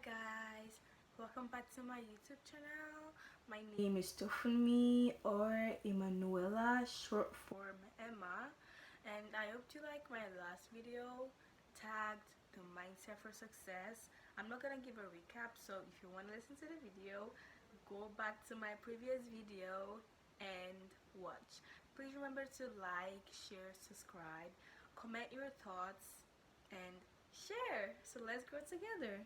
guys, welcome back to my YouTube channel. My name is Tofumi or Emanuela, short form Emma, and I hope you like my last video tagged the mindset for success. I'm not gonna give a recap, so if you want to listen to the video, go back to my previous video and watch. Please remember to like, share, subscribe, comment your thoughts, and share. So let's grow together.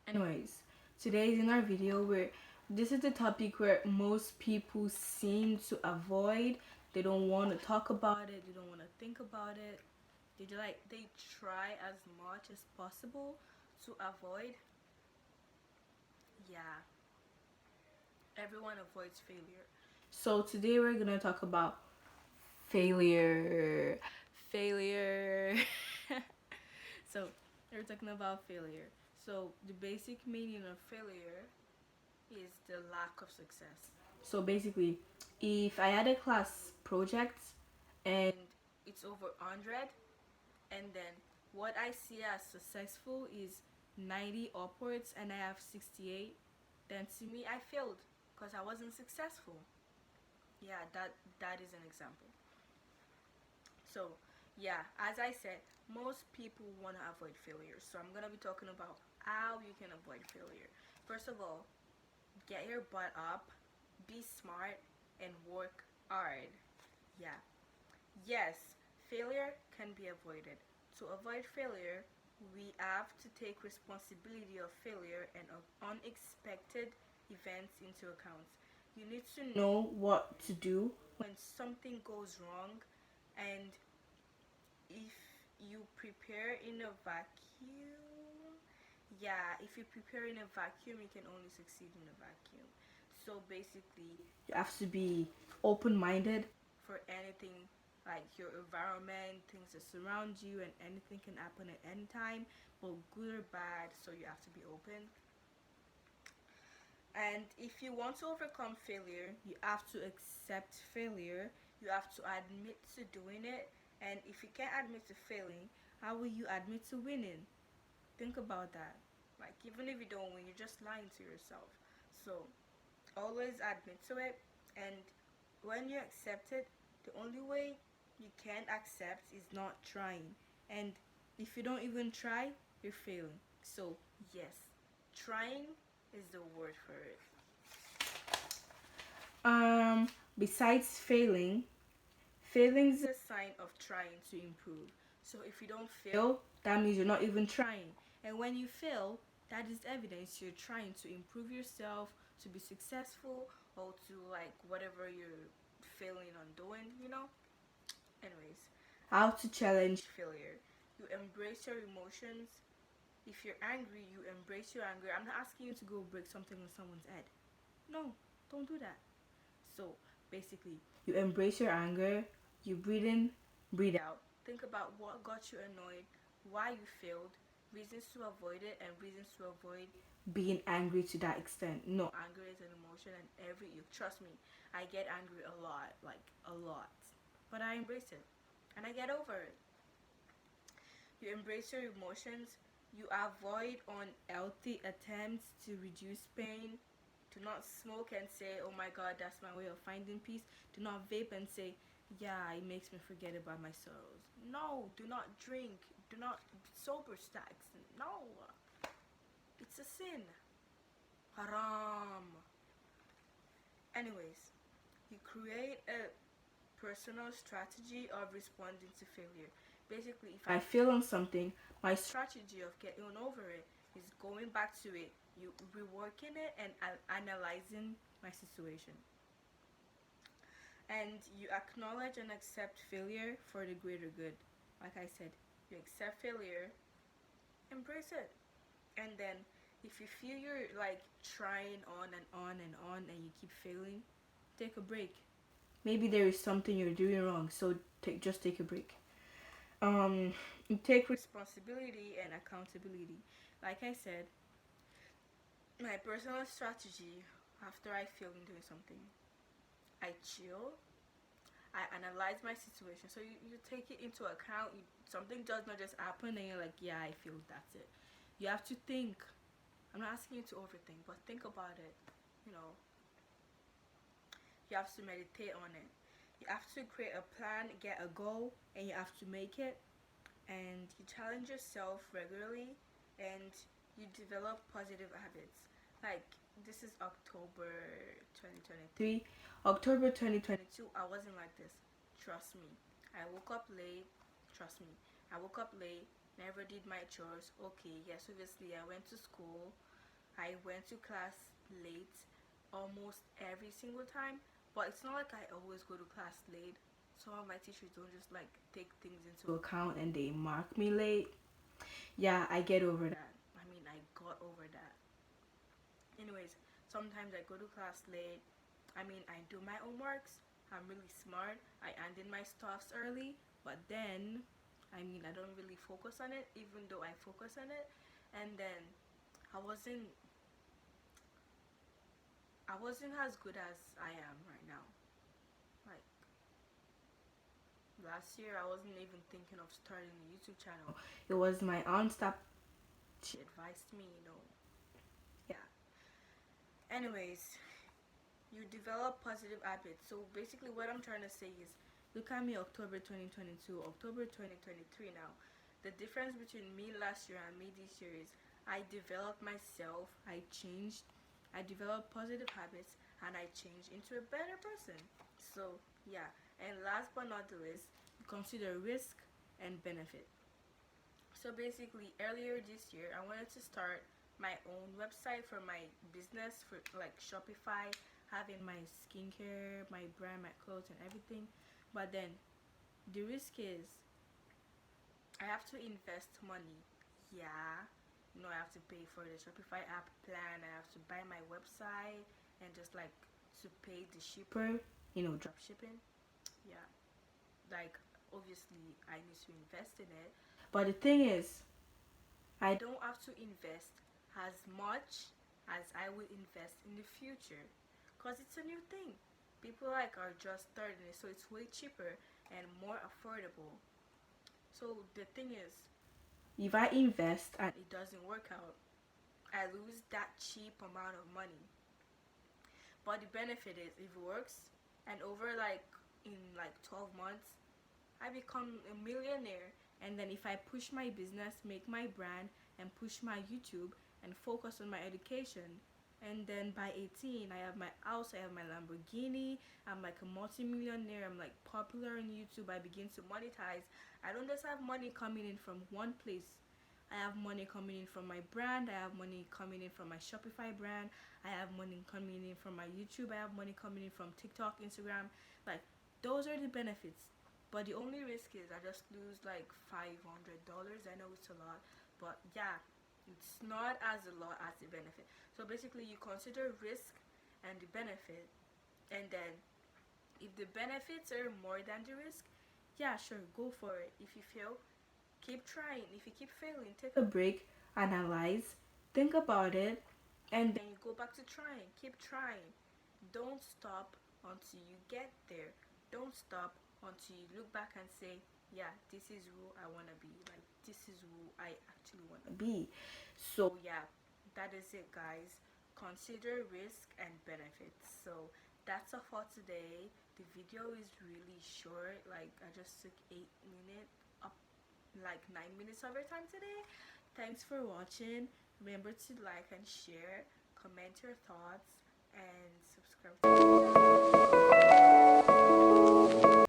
Anyways, today in our video where this is the topic where most people seem to avoid. They don't want to talk about it. They don't want to think about it. They try as much as possible to avoid. Yeah, everyone avoids failure. So today we're gonna talk about failure. Failure. So we're talking about failure. So the basic meaning of failure is the lack of success. So basically, if I had a class project and it's over 100, and then what I see as successful is 90 upwards and I have 68, then to me I failed because I wasn't successful. Yeah, that is an example. So yeah, as I said, most people want to avoid failure. So I'm gonna be talking about how you can avoid failure. First of all, get your butt up, be smart, and work hard. Yeah. Yes, failure can be avoided. To avoid failure, we have to take responsibility of failure and of unexpected events into account. You need to know what to do when something goes wrong, and if you prepare in a vacuum, yeah, if you prepare in a vacuum, you can only succeed in a vacuum. So basically, you have to be open-minded for anything, like your environment, things that surround you, and anything can happen at any time, both good or bad. So you have to be open. And if you want to overcome failure, you have to accept failure. You have to admit to doing it. And if you can't admit to failing, how will you admit to winning? Think about that. Like, even if you don't win, you're just lying to yourself. So always admit to it. And when you accept it, the only way you can accept is not trying. And if you don't even try, you're failing. So yes, trying is the word for it. Besides failing, failing is a sign of trying to improve. So if you don't fail, that means you're not even trying. And when you fail, that is evidence you're trying to improve yourself, to be successful, or to like whatever you're failing on doing. Anyways, how to challenge failure. You embrace your emotions. If you're angry, you embrace your anger. I'm not asking you to go break something on someone's head. No, don't do that. So basically, you embrace your anger, you breathe in, breathe out. Think about what got you annoyed, why you failed, reasons to avoid it, and reasons to avoid being angry to that extent. No, anger is an emotion, and you trust me, I get angry a lot, like a lot. But I embrace it and I get over it. You embrace your emotions, you avoid unhealthy attempts to reduce pain. Do not smoke and say, oh my god, that's my way of finding peace. Do not vape and say, yeah, it makes me forget about my sorrows. No, do not drink. Do not sober stacks. No, it's a sin. Haram. Anyways, you create a personal strategy of responding to failure. Basically, if I fail on something, my strategy of getting over it is going back to it, you reworking it, and analyzing my situation. And you acknowledge and accept failure for the greater good. Like I said, you accept failure, embrace it. And then if you feel you're like trying on and on and on and you keep failing, take a break. Maybe there is something you're doing wrong, so just take a break. You take responsibility and accountability. Like I said, my personal strategy after I fail in doing something, I chill, I analyze my situation. So you take it into account. Something does not just happen and you're like, yeah, I feel that's it. You have to think. I'm not asking you to overthink, but think about it. You know, you have to meditate on it. You have to create a plan, get a goal, and you have to make it. And you challenge yourself regularly, and you develop positive habits. Like, this is October 2023. October 2022, I wasn't like this. Trust me. I woke up late. Trust me. I woke up late, never did my chores. Okay, yes, obviously, I went to school. I went to class late almost every single time, but it's not like I always go to class late. Some of my teachers don't just like take things into account and they mark me late. Yeah, I get over that. I mean, I got over that. Anyways, sometimes I go to class late. I mean, I do my homeworks. I'm really smart. I hand in my stuffs early, but then, I mean, I don't really focus on it, even though I focus on it. And then I wasn't I wasn't as good as I am right now. Like last year, I wasn't even thinking of starting a YouTube channel. It was my aunt that she advised me, you know. Yeah. Anyways, you develop positive habits. So basically, what I'm trying to say is, look at me, October 2022, October 2023 now. The difference between me last year and me this year is I developed myself, I changed, I developed positive habits, and I changed into a better person. So, yeah. And last but not the least, consider risk and benefit. So basically, earlier this year, I wanted to start my own website for my business, for like Shopify, having my skincare, my brand, my clothes, and everything. But then the risk is I have to invest money. Yeah, you know, I have to pay for the Shopify app plan. I have to buy my website and just like to pay the shipper, you know, drop shipping. Yeah, like obviously I need to invest in it. But the thing is, I don't have to invest as much as I will invest in the future because it's a new thing. People like are just starting it, so it's way cheaper and more affordable. So the thing is, if I invest and it doesn't work out, I lose that cheap amount of money. But the benefit is if it works and over like in like 12 months, I become a millionaire. And then if I push my business, make my brand, and push my YouTube and focus on my education, and then by 18, I have my house, I have my Lamborghini, I'm like a multi-millionaire, I'm like popular on YouTube, I begin to monetize. I don't just have money coming in from one place. I have money coming in from my brand, I have money coming in from my Shopify brand, I have money coming in from my YouTube, I have money coming in from TikTok, Instagram. Like, those are the benefits. But the only risk is I just lose like $500. I know it's a lot, but yeah, it's not as a lot as the benefit. So basically, you consider risk and the benefit, and then if the benefits are more than the risk, yeah, sure, go for it. If you fail, keep trying. If you keep failing, take a break, analyze, think about it, and then you go back to trying. Keep trying. Don't stop until you get there. Don't stop until you look back and say, yeah, this is who I want to be. Like, this is who I actually want to be. So, yeah, that is it, guys. Consider risk and benefits. So, that's all for today. The video is really short. Like, I just took 8 minutes, up like 9 minutes of your time today. Thanks for watching. Remember to like and share, comment your thoughts, and subscribe to